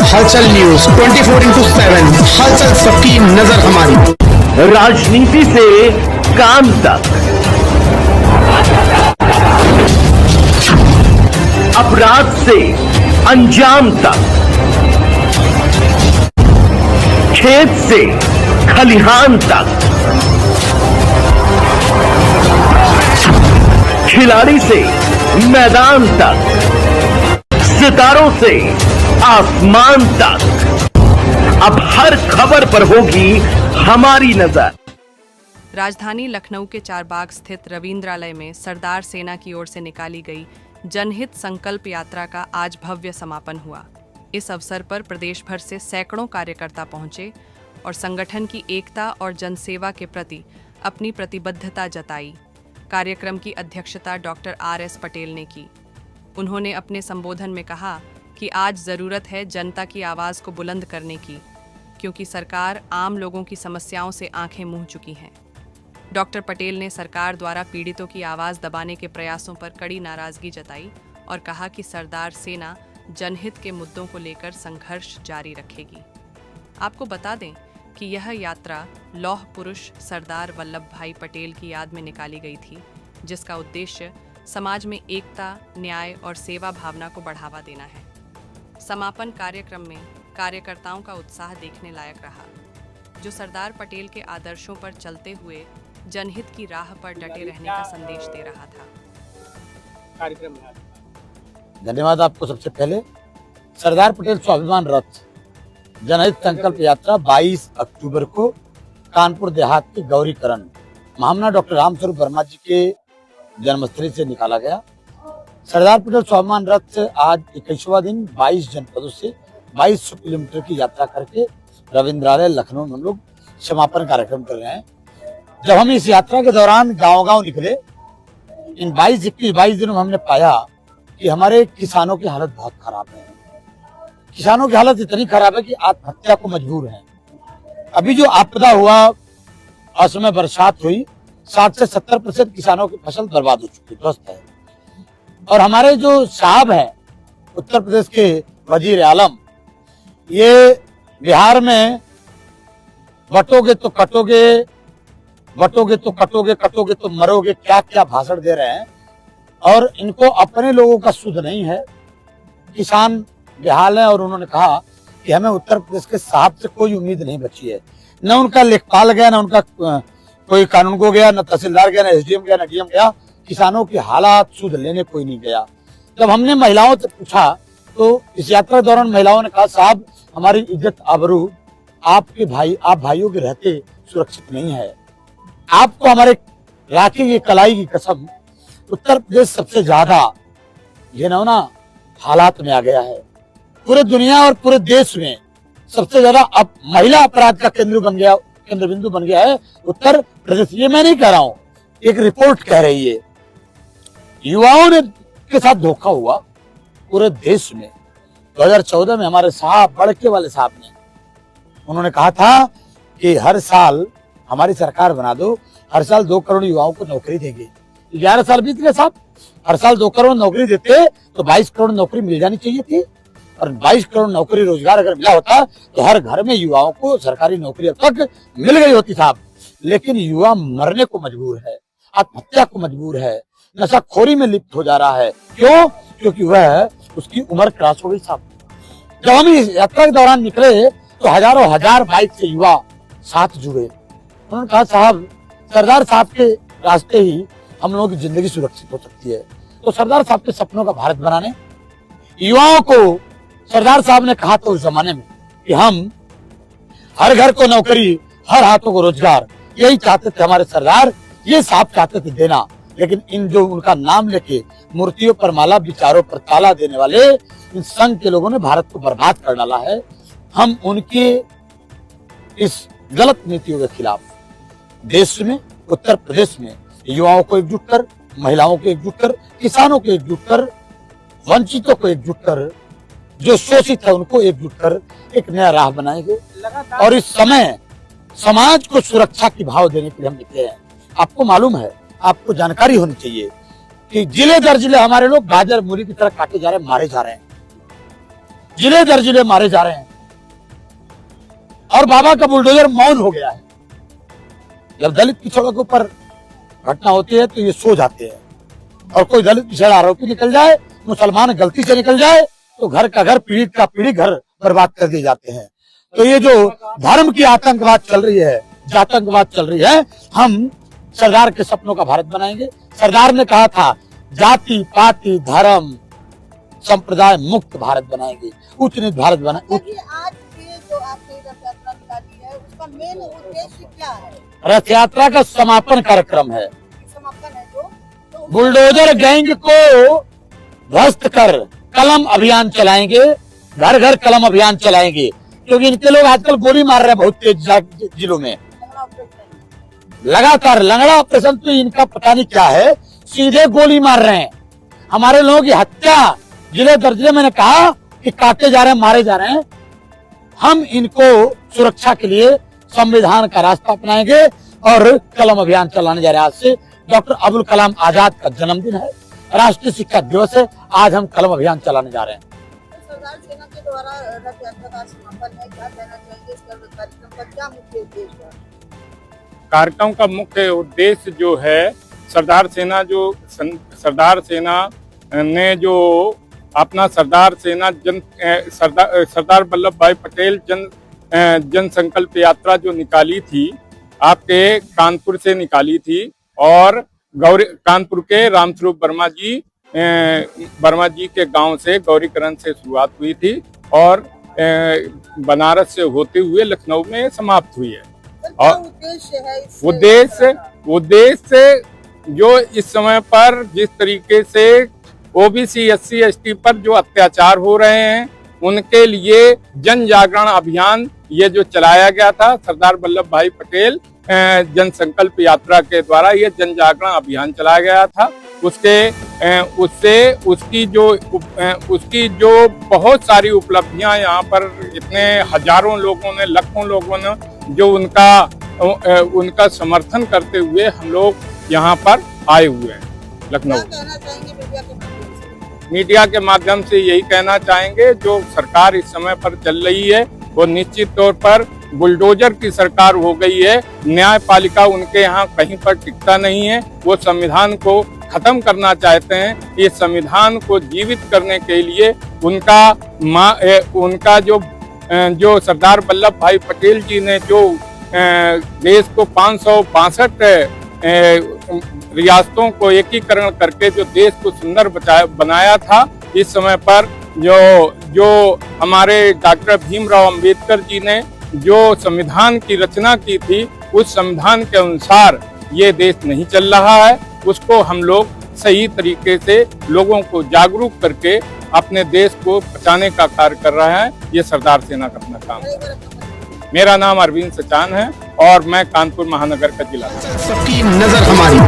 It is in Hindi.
हलचल न्यूज 24/7, हलचल सबकी नजर हमारी। राजनीति से काम तक, अपराध से अंजाम तक, खेत से खलिहान तक, खिलाड़ी से मैदान तक, सितारों से आसमान तक, अब हर खबर पर होगी हमारी नजर। राजधानी लखनऊ के चारबाग स्थित रविंद्रालय में सरदार सेना की ओर से निकाली गई जनहित संकल्प यात्रा का आज भव्य समापन हुआ। इस अवसर पर प्रदेश भर से सैकड़ों कार्यकर्ता पहुंचे और संगठन की एकता और जनसेवा के प्रति अपनी प्रतिबद्धता जताई। कार्यक्रम की अध्यक्षता डॉक्टर RS पटेल ने की। उन्होंने अपने संबोधन में कहा कि आज ज़रूरत है जनता की आवाज़ को बुलंद करने की, क्योंकि सरकार आम लोगों की समस्याओं से आंखें मूंद चुकी हैं। डॉक्टर पटेल ने सरकार द्वारा पीड़ितों की आवाज़ दबाने के प्रयासों पर कड़ी नाराज़गी जताई और कहा कि सरदार सेना जनहित के मुद्दों को लेकर संघर्ष जारी रखेगी। आपको बता दें कि यह यात्रा लौह पुरुष सरदार वल्लभ भाई पटेल की याद में निकाली गई थी, जिसका उद्देश्य समाज में एकता, न्याय और सेवा भावना को बढ़ावा देना है। समापन कार्यक्रम में कार्यकर्ताओं का उत्साह देखने लायक रहा, जो सरदार पटेल के आदर्शों पर चलते हुए जनहित की राह पर डटे रहने का संदेश दे रहा था। कार्यक्रम में धन्यवाद आपको। सबसे पहले सरदार पटेल स्वाभिमान रथ जनहित संकल्प यात्रा 22 अक्टूबर को कानपुर देहात के गौरीकरण महामना डॉक्टर रामस्वरूप वर्मा जी के जन्मस्थली से निकाला गया। सरदार पटेल स्वाभिमान रथ से आज 21वां दिन 22 जनपदों से 2200 किलोमीटर की यात्रा करके रविंद्रालय लखनऊ में हम लोग समापन कार्यक्रम कर रहे हैं। जब हम इस यात्रा के दौरान गांव-गांव निकले, इन 22 दिनों में हमने पाया कि हमारे किसानों की हालत बहुत खराब है। किसानों की हालत इतनी खराब है कि आत्महत्या को मजबूर हैं। अभी जो आपदा हुआ, असमय बरसात हुई, 60 से 70% किसानों की फसल बर्बाद हो चुकी, ध्वस्त है। और हमारे जो साहब हैं उत्तर प्रदेश के वजीर आलम, ये बिहार में बटोगे तो कटोगे, बटोगे तो कटोगे, कटोगे तो मरोगे, क्या क्या भाषण दे रहे हैं। और इनको अपने लोगों का सुध नहीं है। किसान बेहाल है और उन्होंने कहा कि हमें उत्तर प्रदेश के साहब से कोई उम्मीद नहीं बची है। न उनका लेखपाल गया, न उनका कोई कानून को गया, न तहसीलदार गया, न SDM गया, न DM गया। किसानों की हालात सुध लेने कोई नहीं गया। जब हमने महिलाओं से पूछा तो इस यात्रा के दौरान महिलाओं ने कहा, साहब हमारी इज्जत आबरू आपके भाई, आप भाइयों के रहते सुरक्षित नहीं है। आपको हमारे राखी की कलाई की कसम, उत्तर प्रदेश सबसे ज्यादा घिनौना हालात में आ गया है। पूरे दुनिया और पूरे देश में सबसे ज्यादा अब महिला अपराध का केंद्र बिंदु बन गया है उत्तर प्रदेश। ये मैं नहीं कह रहा हूँ, एक रिपोर्ट कह रही है। युवाओं ने के साथ धोखा हुआ पूरे देश में। 2014 में हमारे साहब, बड़के वाले साहब ने, उन्होंने कहा था कि हर साल हमारी सरकार बना दो, हर साल 2 करोड़ युवाओं को नौकरी देंगे। 11 साल बीत गए साहब, हर साल 2 करोड़ नौकरी देते तो 22 करोड़ नौकरी मिल जानी चाहिए थी। और 22 करोड़ नौकरी रोजगार अगर मिला होता तो हर घर में युवाओं को सरकारी नौकरी अब तक मिल गई होती साहब। लेकिन युवा मरने को मजबूर है, आत्महत्या को मजबूर है, नशाखोरी में लिप्त हो जा रहा है। क्यों? क्योंकि वह उसकी उम्र क्रॉस हो गई साहब। जब हम इस यात्रा के दौरान निकले तो हजारों हजार बाइक से युवा साथ जुड़े। उन्होंने कहा, साहब सरदार साहब के रास्ते ही हम लोगों की जिंदगी सुरक्षित हो सकती है। तो सरदार साहब के सपनों का भारत बनाने युवाओं को सरदार साहब ने कहा था उस जमाने में कि हम हर घर को नौकरी, हर हाथों को रोजगार, यही चाहते थे हमारे सरदार, ये साहब चाहते थे देना। लेकिन इन जो उनका नाम लेके मूर्तियों पर माला, विचारों पर ताला देने वाले इन संघ के लोगों ने भारत को बर्बाद कर डाला है। हम उनके इस गलत नीतियों के खिलाफ देश में, उत्तर प्रदेश में युवाओं को एकजुट कर, महिलाओं को एकजुट कर, किसानों को एकजुट कर, वंचितों को एकजुट कर, जो शोषित है उनको एकजुट कर एक नया राह बनाएंगे। और इस समय समाज को सुरक्षा की भाव देने के लिए हम निकले हैं। आपको मालूम है, आपको जानकारी होनी चाहिए कि जिले दर जिले हमारे लोग गाजर मूली की तरह काटे जा रहे हैं, मारे जा रहे हैं। जिले दर जिले मारे जा रहे हैं और बाबा का बुलडोजर मौन हो गया है। जब दलित पिछड़ों के ऊपर घटना होती है तो ये सो जाते हैं, और कोई दलित पिछड़ा आरोपी निकल जाए, मुसलमान गलती से निकल जाए तो घर का घर, पीड़ित का पीड़ित घर बर्बाद कर दिए जाते हैं। तो ये जो धर्म की आतंकवाद चल रही है, जातंकवाद चल रही है, हम सरदार के सपनों का भारत बनाएंगे। सरदार ने कहा था जाति पाति धर्म संप्रदाय मुक्त भारत बनाएंगे, उच्च नीच भारत बनाएंगे। आज ये जो आपने रथ यात्रा निकाली है उसका मेन उद्देश्य क्या है? रथ यात्रा का समापन कार्यक्रम है। समापन है तो बुलडोजर गैंग को ध्वस्त कर कलम अभियान चलाएंगे, घर घर कलम अभियान चलाएंगे, क्योंकि इनके लोग आजकल गोली मार रहे हैं बहुत तेज जिलों में, लगातार लंगड़ा ऑपरेशन। तो इनका पता नहीं क्या है, सीधे गोली मार रहे हैं। हमारे लोगों की हत्या जिले दर जिले, मैंने कहा कि काटे जा रहे हैं, मारे जा रहे हैं। हम इनको सुरक्षा के लिए संविधान का रास्ता अपनाएंगे और कलम अभियान चलाने जा रहे हैं। आज से डॉक्टर अब्दुल कलाम आजाद का जन्मदिन है, राष्ट्रीय शिक्षा दिवस है, आज हम कलम अभियान चलाने जा रहे हैं। सरदार सेना के द्वारा रथ यात्रा का समापन है, क्या कहना चाहिए? इस कार्यक्रम का क्या मुख्य उद्देश्य है? कार्यक्रम का मुख्य उद्देश्य जो है, सरदार सेना ने जो अपना सरदार वल्लभ भाई पटेल जन संकल्प यात्रा जो निकाली थी, आपके कानपुर से निकाली थी, और कानपुर के रामस्वरूप वर्मा जी के गांव से, गौरीकरण से शुरुआत हुई थी और बनारस से होते हुए लखनऊ में समाप्त हुई है। और उद्देश्य जो इस समय पर जिस तरीके से ओबीसी SC ST पर जो अत्याचार हो रहे हैं, उनके लिए जन जागरण अभियान ये जो चलाया गया था, सरदार वल्लभ भाई पटेल जन संकल्प यात्रा के द्वारा ये जन जागरण अभियान चलाया गया था। उसकी जो बहुत सारी उपलब्धियां यहाँ पर इतने हजारों लोगों ने, लाखों लोगों ने जो उनका समर्थन करते हुए हम लोग यहाँ पर आए हुए हैं लखनऊ। कहना चाहेंगे मीडिया के माध्यम से यही कहना चाहेंगे, जो सरकार इस समय पर चल रही है वो निश्चित तौर पर बुलडोजर की सरकार हो गई है। न्यायपालिका उनके यहाँ कहीं पर टिकता नहीं है। वो संविधान को खत्म करना चाहते हैं। इस संविधान को जीवित करने के लिए उनका जो सरदार वल्लभ भाई पटेल जी ने जो देश को 562 रियासतों को एकीकरण करके जो देश को सुंदर बनाया था, इस समय पर जो हमारे डॉक्टर भीमराव अंबेडकर जी ने जो संविधान की रचना की थी, उस संविधान के अनुसार ये देश नहीं चल रहा है। उसको हम लोग सही तरीके से लोगों को जागरूक करके अपने देश को बचाने का कार्य कर रहा है। ये सरदार सेना का अपना काम है। मेरा नाम अरविंद सचान है और मैं कानपुर महानगर का जिला। सबकी नजर हमारी।